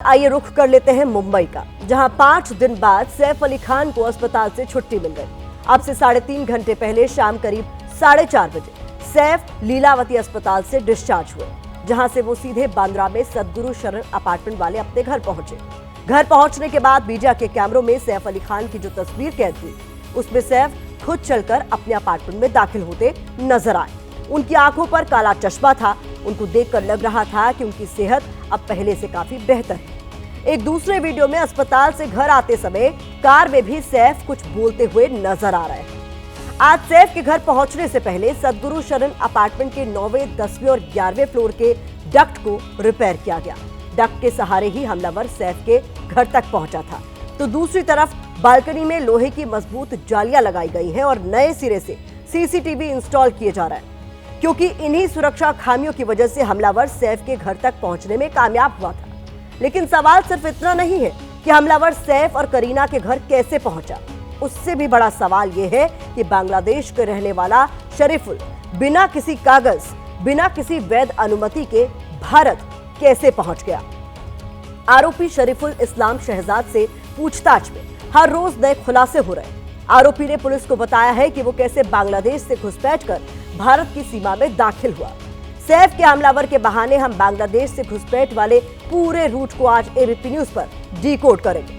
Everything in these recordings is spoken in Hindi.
आइए रुख कर लेते हैं मुंबई का, जहां 5 दिन बाद सैफ अली खान को अस्पताल से छुट्टी मिल गई। अब से 3.5 घंटे पहले शाम करीब 4:30 बजे सैफ लीलावती अस्पताल से डिस्चार्ज हुए, जहां से वो सीधे बांद्रा में सदगुरु शरण अपार्टमेंट वाले अपने घर पहुंचे। घर पहुंचने के बाद मीडिया के कैमरों में सैफ अली खान की जो तस्वीर कैद हुई, उसमें सैफ खुद चलकर अपने अपार्टमेंट में दाखिल होते नजर आए। उनकी आंखों पर काला चश्मा था। उनको देखकर लग रहा था कि उनकी सेहत अब पहले से काफी बेहतर है। एक दूसरे वीडियो में अस्पताल से घर आते समय कार में भी सैफ कुछ बोलते हुए नजर आ रहे हैं। आज सैफ के घर पहुंचने से पहले सदगुरु शरण अपार्टमेंट के 9वें, 10वें और 11वें फ्लोर के डक्ट को रिपेयर किया गया। डक्ट के सहारे ही हमलावर सैफ के घर तक पहुंचा था। तो दूसरी तरफ बालकनी में लोहे की मजबूत जालियां लगाई गई हैं और नए सिरे से सीसीटीवी इंस्टॉल किए जा रहे हैं, क्योंकि इन्हीं सुरक्षा खामियों की वजह से हमलावर सैफ के घर तक पहुंचने में कामयाब हुआ था। लेकिन सवाल सिर्फ इतना नहीं है कि हमलावर सैफ और करीना के घर कैसे पहुंचा। उससे भी बड़ा सवाल यह है कि बांग्लादेश के रहने वाला शरीफुल बिना किसी कागज, बिना किसी वैध अनुमति के भारत कैसे पहुंच गया। आरोपी शरीफुल इस्लाम शहजाद से पूछताछ में हर रोज नए खुलासे हो रहे हैं। आरोपी ने पुलिस को बताया है कि वो कैसे बांग्लादेश से घुसपैठ कर भारत की सीमा में दाखिल हुआ। सैफ के हमलावर के बहाने हम बांग्लादेश से घुसपैठ वाले पूरे रूट को आज एबीपी न्यूज पर डिकोड करेंगे।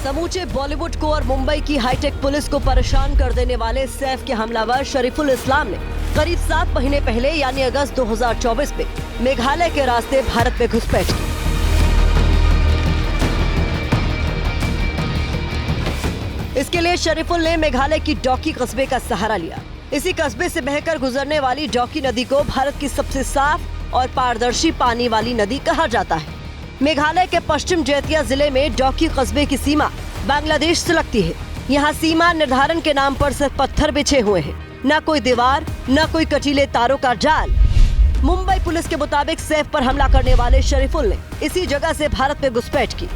समूचे बॉलीवुड को और मुंबई की हाईटेक पुलिस को परेशान कर देने वाले सैफ के हमलावर शरीफुल इस्लाम ने करीब 7 महीने पहले यानी अगस्त 2024 में मेघालय के रास्ते भारत में घुसपैठ की। इसके लिए शरीफुल ने मेघालय की डॉकी कस्बे का सहारा लिया। इसी कस्बे से बहकर गुजरने वाली डॉकी नदी को भारत की सबसे साफ और पारदर्शी पानी वाली नदी कहा जाता है। मेघालय के पश्चिम जैतिया जिले में डॉकी कस्बे की सीमा बांग्लादेश से लगती है। यहाँ सीमा निर्धारण के नाम पर सिर्फ पत्थर बिछे हुए हैं, न कोई दीवार, न कोई कटीले तारों का जाल। मुंबई पुलिस के मुताबिक सैफ पर हमला करने वाले शरीफुल ने इसी जगह से भारत में घुसपैठ की।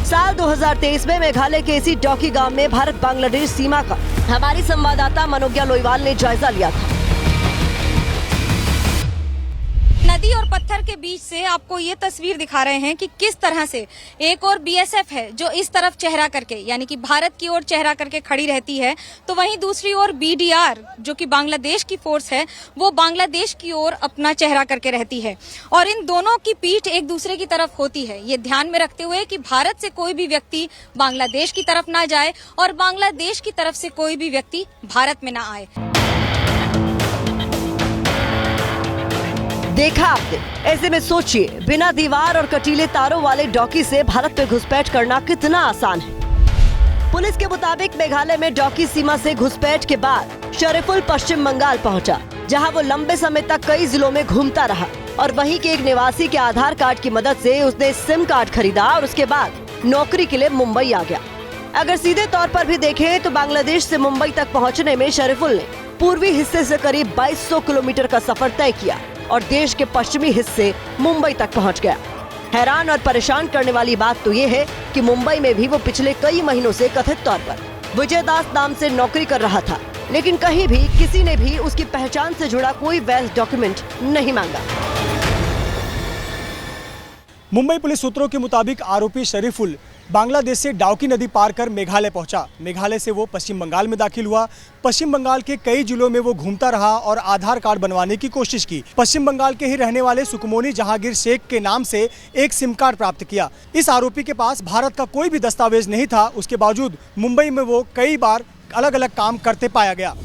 साल 2023 में मेघालय के इसी डॉकी गांव में भारत बांग्लादेश सीमा का हमारी संवाददाता मनोज्ञा लोईवाल ने जायजा लिया था। नदी और पत्थर के बीच से आपको ये तस्वीर दिखा रहे हैं कि किस तरह से एक और बीएसएफ है जो इस तरफ चेहरा करके यानी कि भारत की ओर चेहरा करके खड़ी रहती है, तो वहीं दूसरी ओर बीडीआर जो कि बांग्लादेश की फोर्स है वो बांग्लादेश की ओर अपना चेहरा करके रहती है और इन दोनों की पीठ एक दूसरे की तरफ होती है। ये ध्यान में रखते हुए कि भारत से कोई भी व्यक्ति बांग्लादेश की तरफ ना जाए और बांग्लादेश की तरफ से कोई भी व्यक्ति भारत में ना आए। देखा आपने, ऐसे में सोचिए बिना दीवार और कटीले तारों वाले डॉकी से भारत में घुसपैठ करना कितना आसान है। पुलिस के मुताबिक मेघालय में डॉकी सीमा से घुसपैठ के बाद शरीफुल पश्चिम बंगाल पहुंचा, जहां वो लंबे समय तक कई जिलों में घूमता रहा और वहीं के एक निवासी के आधार कार्ड की मदद से उसने सिम कार्ड खरीदा और उसके बाद नौकरी के लिए मुंबई आ गया। अगर सीधे तौर पर भी देखें तो बांग्लादेश से मुंबई तक पहुँचने में शरीफुल ने पूर्वी हिस्से से करीब 2200 किलोमीटर का सफर तय किया और देश के पश्चिमी हिस्से मुंबई तक पहुंच गया। हैरान और परेशान करने वाली बात तो ये है कि मुंबई में भी वो पिछले कई महीनों से कथित तौर पर विजय दास नाम से नौकरी कर रहा था, लेकिन कहीं भी किसी ने भी उसकी पहचान से जुड़ा कोई वैध डॉक्यूमेंट नहीं मांगा। मुंबई पुलिस सूत्रों के मुताबिक आरोपी शरीफुल बांग्लादेश से डाउकी नदी पार कर मेघालय पहुंचा। मेघालय से वो पश्चिम बंगाल में दाखिल हुआ। पश्चिम बंगाल के कई जिलों में वो घूमता रहा और आधार कार्ड बनवाने की कोशिश की। पश्चिम बंगाल के ही रहने वाले सुकुमोनी जहांगीर शेख के नाम से एक सिम कार्ड प्राप्त किया। इस आरोपी के पास भारत का कोई भी दस्तावेज नहीं था। उसके बावजूद मुंबई में वो कई बार अलग अलग काम करते पाया गया।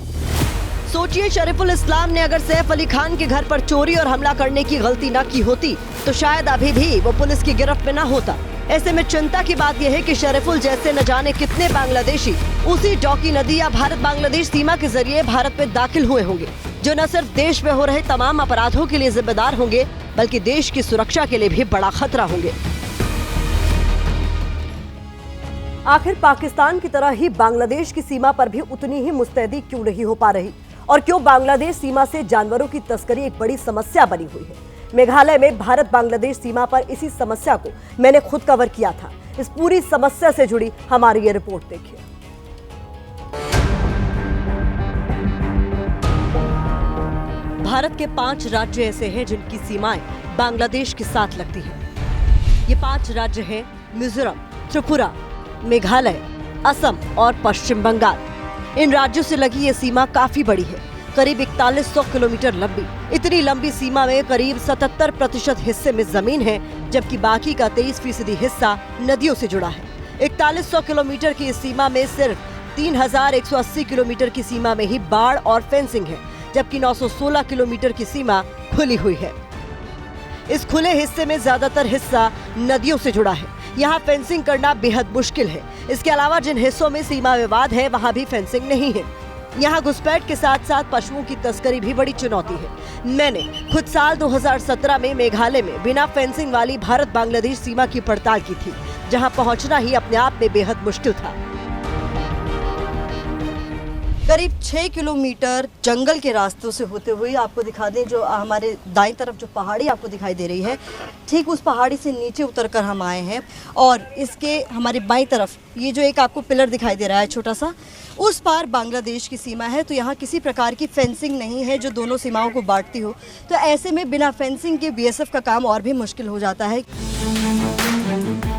सोचिए, शरीफुल इस्लाम ने अगर सैफ अली खान के घर पर चोरी और हमला करने की गलती न की होती तो शायद अभी भी वो पुलिस की गिरफ्त में न होता। ऐसे में चिंता की बात यह है कि शरीफुल जैसे न जाने कितने बांग्लादेशी उसी डॉकी नदी या भारत बांग्लादेश सीमा के जरिए भारत में दाखिल हुए होंगे, जो न सिर्फ देश में हो रहे तमाम अपराधों के लिए जिम्मेदार होंगे बल्कि देश की सुरक्षा के लिए भी बड़ा खतरा होंगे। आखिर पाकिस्तान की तरह ही बांग्लादेश की सीमा पर भी उतनी ही मुस्तैदी क्यों नहीं हो पा रही, और क्यों बांग्लादेश सीमा से जानवरों की तस्करी एक बड़ी समस्या बनी हुई है। मेघालय में भारत बांग्लादेश सीमा पर इसी समस्या को मैंने खुद कवर किया था। इस पूरी समस्या से जुड़ी हमारी ये रिपोर्ट देखिए। भारत के 5 राज्य ऐसे हैं जिनकी सीमाएं बांग्लादेश के साथ लगती हैं। ये 5 राज्य हैं मिजोरम, त्रिपुरा, मेघालय, असम और पश्चिम बंगाल। इन राज्यों से लगी ये सीमा काफी बड़ी है, करीब 4100 किलोमीटर लंबी। इतनी लंबी सीमा में करीब 77% हिस्से में जमीन है, जबकि बाकी का 23% हिस्सा नदियों से जुड़ा है। 4100 किलोमीटर की इस सीमा में सिर्फ 3180 किलोमीटर की सीमा में ही बाढ़ और फेंसिंग है, जबकि 916 किलोमीटर की सीमा खुली हुई है। इस खुले हिस्से में ज्यादातर हिस्सा नदियों से जुड़ा है। यहाँ फेंसिंग करना बेहद मुश्किल है। इसके अलावा जिन हिस्सों में सीमा विवाद है वहाँ भी फेंसिंग नहीं है। यहाँ घुसपैठ के साथ साथ पशुओं की तस्करी भी बड़ी चुनौती है। मैंने खुद साल 2017 में मेघालय में बिना फेंसिंग वाली भारत बांग्लादेश सीमा की पड़ताल की थी, जहाँ पहुँचना ही अपने आप में बेहद मुश्किल था। करीब 6 किलोमीटर जंगल के रास्तों से होते हुए आपको दिखा दें, जो हमारे दाईं तरफ जो पहाड़ी आपको दिखाई दे रही है, ठीक उस पहाड़ी से नीचे उतरकर हम आए हैं। और इसके हमारे बाईं तरफ ये जो एक आपको पिलर दिखाई दे रहा है छोटा सा, उस पार बांग्लादेश की सीमा है। तो यहाँ किसी प्रकार की फेंसिंग नहीं है जो दोनों सीमाओं को बांटती हो। तो ऐसे में बिना फेंसिंग के बीएसएफ का काम और भी मुश्किल हो जाता है।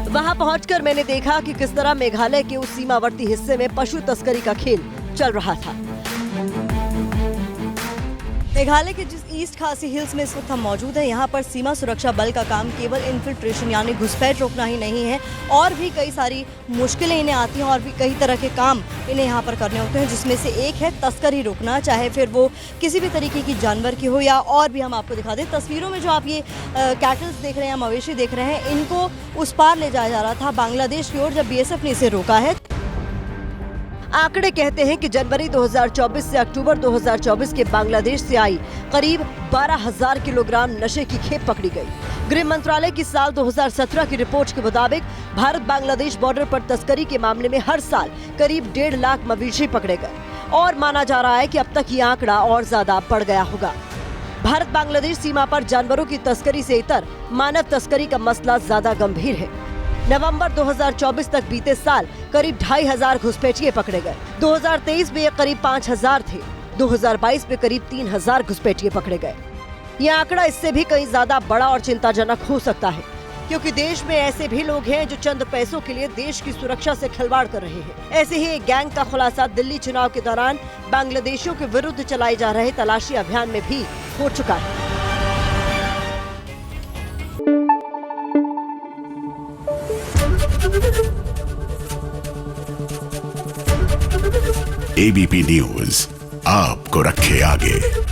वहाँ पहुंचकर मैंने देखा कि किस तरह मेघालय के उस सीमावर्ती हिस्से में पशु तस्करी का खेल चल रहा था। मेघालय के जिस ईस्ट खासी हिल्स में इस वक्त हम मौजूद हैं, यहाँ पर सीमा सुरक्षा बल का काम केवल इन्फिल्ट्रेशन यानी घुसपैठ रोकना ही नहीं है, और भी कई सारी मुश्किलें इन्हें आती हैं और भी कई तरह के काम इन्हें यहाँ पर करने होते हैं, जिसमें से एक है तस्करी रोकना, चाहे फिर वो किसी भी तरीके की जानवर की हो या और भी। हम आपको दिखा दें तस्वीरों में जो आप ये कैटल्स देख रहे हैं, मवेशी देख रहे हैं, इनको उस पार ले जाया जा रहा था बांग्लादेश की ओर, जब बीएसएफ ने इसे रोका है। आंकड़े कहते हैं कि जनवरी 2024 से अक्टूबर 2024 के बांग्लादेश से आई करीब 12,000 किलोग्राम नशे की खेप पकड़ी गई। गृह मंत्रालय की साल 2017 की रिपोर्ट के मुताबिक भारत बांग्लादेश बॉर्डर पर तस्करी के मामले में हर साल करीब 1.5 लाख मवेशी पकड़े गए, और माना जा रहा है कि अब तक ये आंकड़ा और ज्यादा बढ़ गया होगा। भारत बांग्लादेश सीमा पर जानवरों की तस्करी से इतर मानव तस्करी का मसला ज्यादा गंभीर है। नवंबर 2024 तक बीते साल करीब 2,500 घुसपैठिए पकड़े गए। 2023 में ये करीब 5,000 थे। 2022 में करीब 3,000 घुसपैठिए पकड़े गए। ये आंकड़ा इससे भी कहीं ज्यादा बड़ा और चिंताजनक हो सकता है, क्योंकि देश में ऐसे भी लोग हैं जो चंद पैसों के लिए देश की सुरक्षा से खिलवाड़ कर रहे हैं। ऐसे ही एक गैंग का खुलासा दिल्ली चुनाव के दौरान बांग्लादेशियों के विरुद्ध चलाए जा रहे तलाशी अभियान में भी हो चुका है। एबीपी न्यूज आपको रखे आगे।